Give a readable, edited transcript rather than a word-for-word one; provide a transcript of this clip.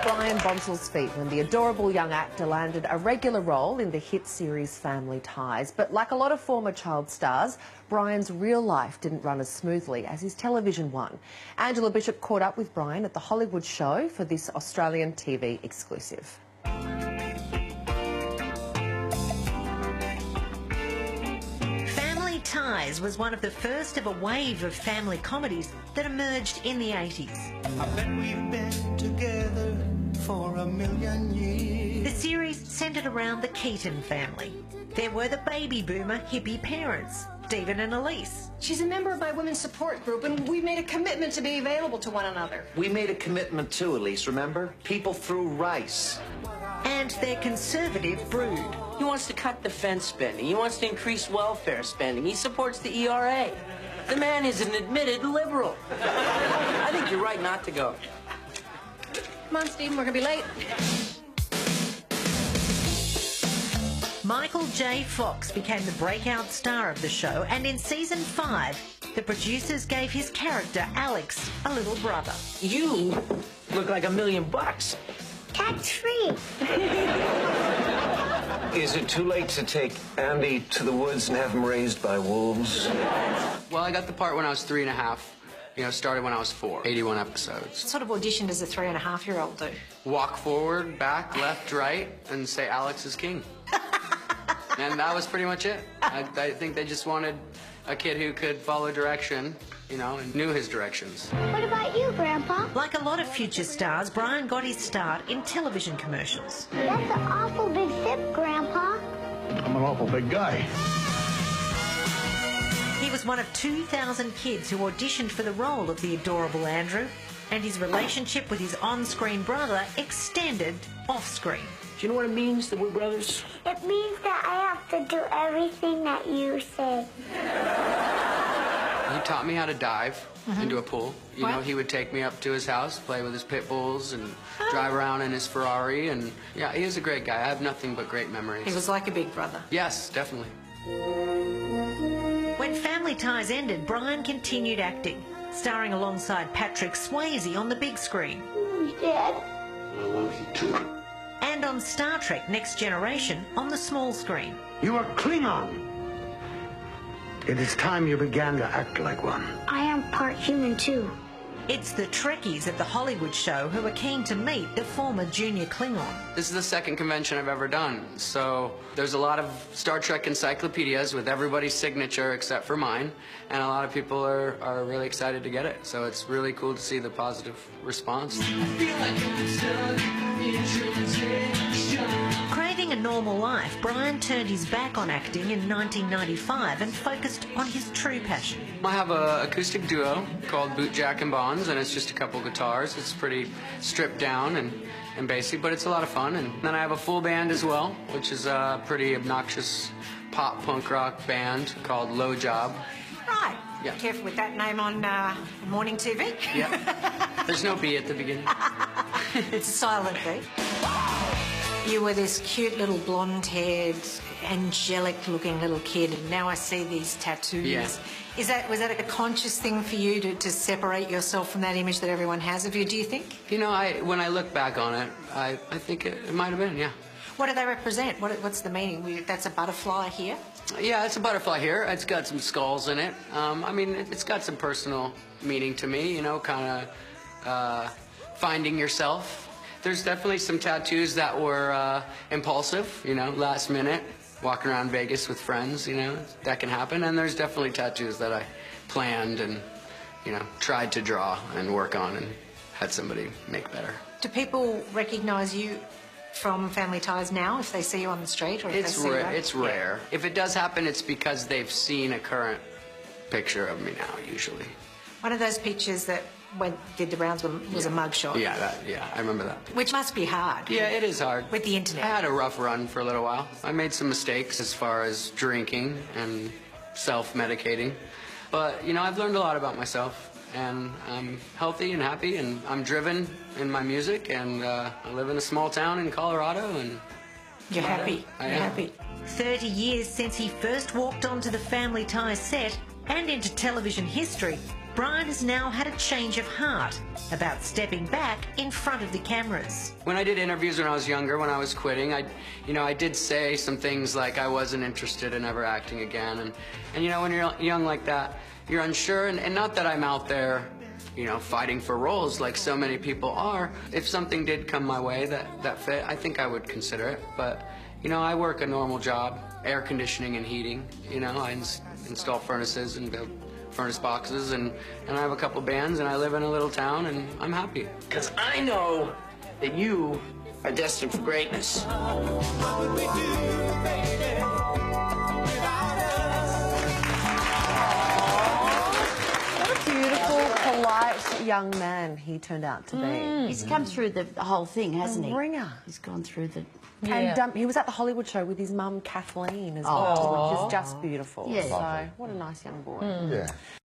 Brian Bonsall's feet when the adorable young actor landed a regular role in the hit series Family Ties. But like a lot of former child stars, Brian's real life didn't run as smoothly as his television one. Angela Bishop caught up with Brian at the Hollywood show for this Australian TV exclusive. Family Ties was one of the first of a wave of family comedies that emerged in the 80s. I bet we've been together for a million years. The series centred around the Keaton family. There were the baby boomer hippie parents, Stephen and Elise. She's a member of my women's support group, and we made a commitment to be available to one another. We made a commitment too, Elise, remember? People threw rice. And their conservative brood. He wants to cut defense spending. He wants to increase welfare spending. He supports the ERA. The man is an admitted liberal. I think you're right not to go. Come on, Stephen, we're going to be late. Michael J. Fox became the breakout star of the show, and in season 5, the producers gave his character, Alex, a little brother. You look like $1 million. That's free. Is it too late to take Andy to the woods and have him raised by wolves? Well, I got the part when I was 3.5. You know, started when I was 4. 81 episodes. What sort of audition does a 3.5-year-old do? Walk forward, back, left, right, and say Alex is king. And that was pretty much it. I think they just wanted a kid who could follow direction, you know, and knew his directions. What about you, Grandpa? Like a lot of future stars, Brian got his start in television commercials. That's an awful big sip, Grandpa. I'm an awful big guy. He was one of 2,000 kids who auditioned for the role of the adorable Andrew, and his relationship with his on-screen brother extended off-screen. Do you know what it means that we're brothers? It means that I have to do everything that you say. He taught me how to dive into a pool. You know, he would take me up to his house, play with his pit bulls, and drive around in his Ferrari. And yeah, he was a great guy. I have nothing but great memories. He was like a big brother. Yes, definitely. When Family Ties ended, Brian continued acting, starring alongside Patrick Swayze on the big screen. Dad. I love you too. And on Star Trek Next Generation on the small screen. You are Klingon. It is time you began to act like one. I am part human, too. It's the Trekkies at the Hollywood show who are keen to meet the former junior Klingon. This is the second convention I've ever done, so there's a lot of Star Trek encyclopedias with everybody's signature except for mine, and a lot of people are really excited to get it, so it's really cool to see the positive response. Craving a normal life, Brian turned his back on acting in 1995 and focused on his true passion. I have an acoustic duo called Boot Jack and Bonds, and it's just a couple guitars. It's pretty stripped down and basic, but it's a lot of fun. And then I have a full band as well, which is a pretty obnoxious pop punk rock band called Low Job. Right. Yeah. Careful with that name on morning TV. Yeah. There's no B at the beginning. It's a silent B. You were this cute little blonde-haired, angelic-looking little kid, and now I see these tattoos. Yeah. Was that a conscious thing for you to separate yourself from that image that everyone has of you, do you think? You know, when I look back on it, I think it might have been, yeah. What do they represent? What's the meaning? That's a butterfly here? Yeah, it's a butterfly here. It's got some skulls in it. I mean, it's got some personal meaning to me, you know, kind of finding yourself. There's definitely some tattoos that were impulsive, you know, last minute, walking around Vegas with friends, you know, that can happen. And there's definitely tattoos that I planned and, you know, tried to draw and work on and had somebody make better. Do people recognise you from Family Ties now if they see you on the street? Or if it's rare. It's rare. Yeah. If it does happen, it's because they've seen a current picture of me now, usually. One of those pictures that did the rounds was a mugshot. Yeah, I remember that. Which must be hard. Yeah, it is hard. With the internet. I had a rough run for a little while. I made some mistakes as far as drinking and self-medicating. But, you know, I've learned a lot about myself. And I'm healthy and happy, and I'm driven in my music, and I live in a small town in Colorado, and... You're happy. I am. You're happy. 30 years since he first walked onto the Family Ties set and into television history, Brian has now had a change of heart about stepping back in front of the cameras. When I did interviews when I was younger, when I was quitting, I did say some things like I wasn't interested in ever acting again. And you know, when you're young like that, you're unsure, and not that I'm out there, you know, fighting for roles like so many people are. If something did come my way that fit, I think I would consider it. But, you know, I work a normal job, air conditioning and heating. You know, I install furnaces and build furnace boxes, and I have a couple bands, and I live in a little town, and I'm happy. Because I know that you are destined for greatness. Polite young man he turned out to be. He's come through the whole thing, hasn't he? Ringer. He's gone through the... And he was at the Hollywood show with his mum Kathleen as well, which is just beautiful. Yeah. So what a nice young boy. Yeah.